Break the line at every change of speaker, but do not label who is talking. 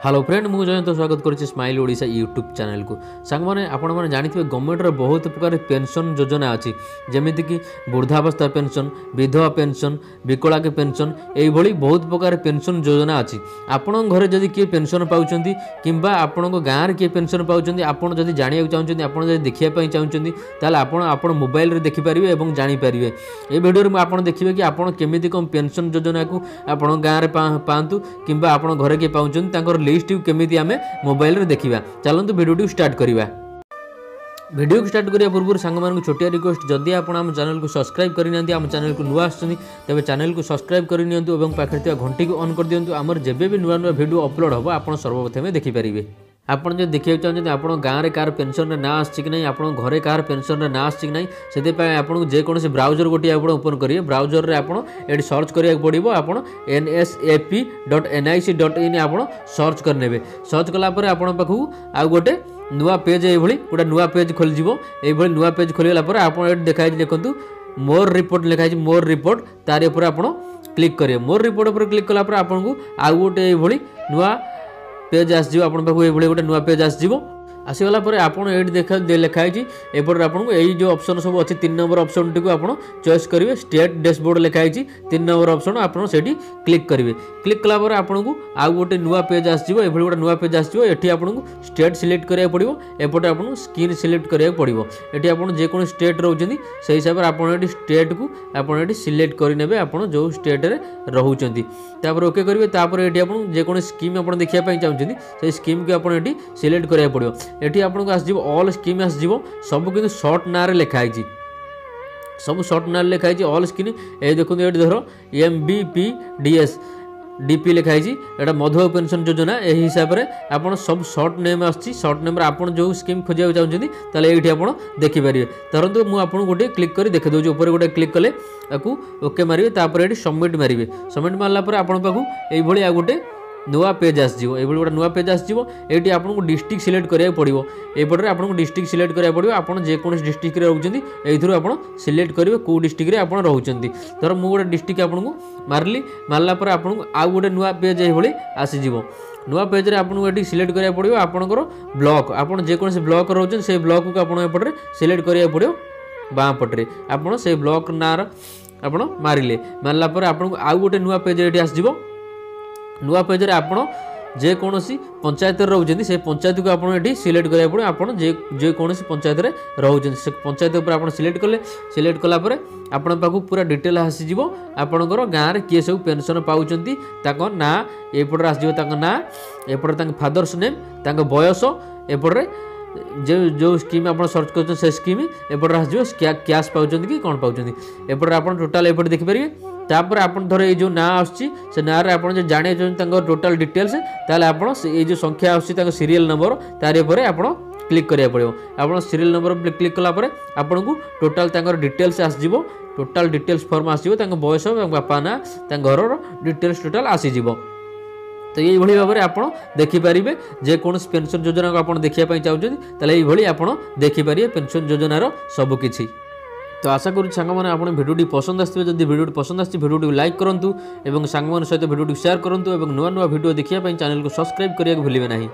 Hello friend मुझे जयंत स्वागत करुच्ची smile Odisha YouTube channel को सांग मैंने आपने जानते गवर्नमेंट बहुत प्रकार पेंशन योजना अच्छी जमीक वृद्धावस्था पेंशन विधवा पेंशन विकलांग पेंशन यही बहुत प्रकार पेंशन योजना अच्छी आपण घर जदि किए पेंशन पाँच कि आपण गाँव में किए पेंशन पाँच आपड़ जब जानवा चाहते आप देखापी चाहते आप मोबाइल देखिपारे और जानीपारे ये भिडियो में आप देखिए कि आपड़ केमी कम पेंशन योजना को आप गाँव में पातु कि आप घर किए पाँच लिस्ट केमिति आमे मोबाइल रे देखिबा। चलंतु वीडियो स्टार्ट करिबा। वीडियो को स्टार्ट करिया पूर्व सांग मान छोटिया रिक्वेस्ट जदि आप आम चैनल को सब्सक्राइब करनी आम चैनल को नुआ आछनी तेबे चैनल को सब्सक्राइब करनी और पाखे थिबा घंटी को ऑन कर दियंतु आमर जेबे भी नुआ नुआ वीडियो अपलोड होबो आपण सर्वप्रथम देखि परिबे। आपन जो देखिए चाहते आप गाँव में कार पेंशन ना आसी कि नहीं आप घरे कार पेंशन ना आसी कि नहीं से आपको जेकोसी ब्राउजर गोटे आप ओपन करेंगे ब्राउजर रे आप सर्च करा पड़ो आप nsap.nic.in आप सर्च करने सर्च कलापर आपण पाखु आउ गोटे नुआ पेज ये गोटे नुआ पेज खोल ये नुआ पेज खोलगला आप देखा देखो मोर रिपोर्ट लिखाई मोर रिपोर्ट तार उपर आप क्लिक करेंगे मोर रिपोर्ट पर क्लिक कलापर आपको आउ गोटे ये नुआ पेज आसो आप गोटे नुआ पेज आसीगला आपड़ ये देखा लिखाई एपटे आपको यही जो ऑप्शन सब अच्छी 3 नंबर ऑप्शन टी आप चॉइस करेंगे स्टेट डैशबोर्ड लिखाई 3 नंबर ऑप्शन आप क्लिक करेंगे क्लिक कलापर आपको आउ गोटे नुआ पेज आसो ये गोटे नुआ पेज आसो ये आपको स्टेट सिलेक्ट करा पड़ो एपटे आपको स्किन सिलेक्ट करा पड़ो ये आप जेको स्टेट रोचे से हिसाब से आप स्टेट को आप सिलेक्ट करेंगे आप जो स्टेट रे रोचे ओके करेंगे ये आपको जेको स्कीम आप देखापी चाहते से स्कीम को आप सिलेक्ट करा पड़ो ये आपको आसो ऑल स्कीम आसो सब कि सर्ट ना लिखाई सब सर्ट ना लिखाई ऑल स्कीम ये देखो ये धर MBPDS डीपी लिखाई यहाँ मधुबाबू पेंशन योजना यही हिसाब से आप सब सर्ट नेम आसी सर्ट नेम आप जो स्कीम खोजा चाहते ये आप देखिपारे धरतु मुझे गोटे क्लिक कर देखी दूसरी ऊपर गोटे क्लिक कले ओके मारे ये सबमिट मारे सबमिट मारापर आप ये गोटे नुआ पेज आसो ये गोटे नुआ पेज आसो ये आपको डिस्ट्रिक्ट सिलेक्ट करा पड़ो एपटे आपको डिस्ट्रिक्ट सिलेक्ट करा पड़ो आप जेको डिस्ट्रिक्ट रोचे ये आप सिलेक्ट करेंगे कौ डिस्ट्रिक्ट आप रोचे धर मुझे गोटे डिस्ट्रिक्ट आपको मारली मारापर आपको आउ गोटे नुआ पेज ये आसीज नुआ पेज रे आपको ये सिलेक्ट करा पड़ो आपंकर ब्लॉक आप जेकोसी ब्लॉक रोचे से ब्लॉक को आपटे सिलेक्ट करा पड़ो बाँ पटे आप ब्लॉक ना आप मारे मारापर आपको आउ गोटे नुआ पेज ये आसो नुआ पेज रे आपण जेकोसी पंचायत रोचे से पंचायत को आपड़ी सिलेक्ट करा पड़ो आप जेकोसी पंचायत रे रोचे से पंचायत उपर आप सिलेक्ट कले सिलेक्ट कलापर आपण पाखु पूरा डिटेल आसीज आपणकर गाँव में किए सब पेंशन पाँच ना एपटे आसो ना एपटे फादर्स नेम बयस एपटे जो स्कीम आप सर्च कर से स्कीम एपटे आसो कैश पाँच कि कौन पाँच एपटे आप टोटाल एपटे देखिपारे तापर आप धर ये जो ना आसी ना आप जाने टोटाल डिटेल्स ताल आप जो संख्या आसी सीरियल नंबर तार उपर आप क्लिक करा पड़ो आप सीरियल नंबर क्लिक कलापर आपन को टोटाल डिटेल्स आसो टोटाल डिटेल्स फॉर्म आसो बयस बापा ना घर डिटेल्स टोटाल आसीज तो ये भाव में आप देखिपारे जेकोसी पेंशन योजना को आप देखापी चाहते ये आप देखिपारे पेंशन योजनार सबकि तो आशा करूँ सांग मैंने आप भिडियो पसंद आसते जब भिडियो पसंद आसी भिडियो लाइक करूँ और सांग सहित भिडियो शेयर करूँ और नुआ नुआ भिडियो देखापी चैनल को सब्सक्राइब करने भूलें नहीं।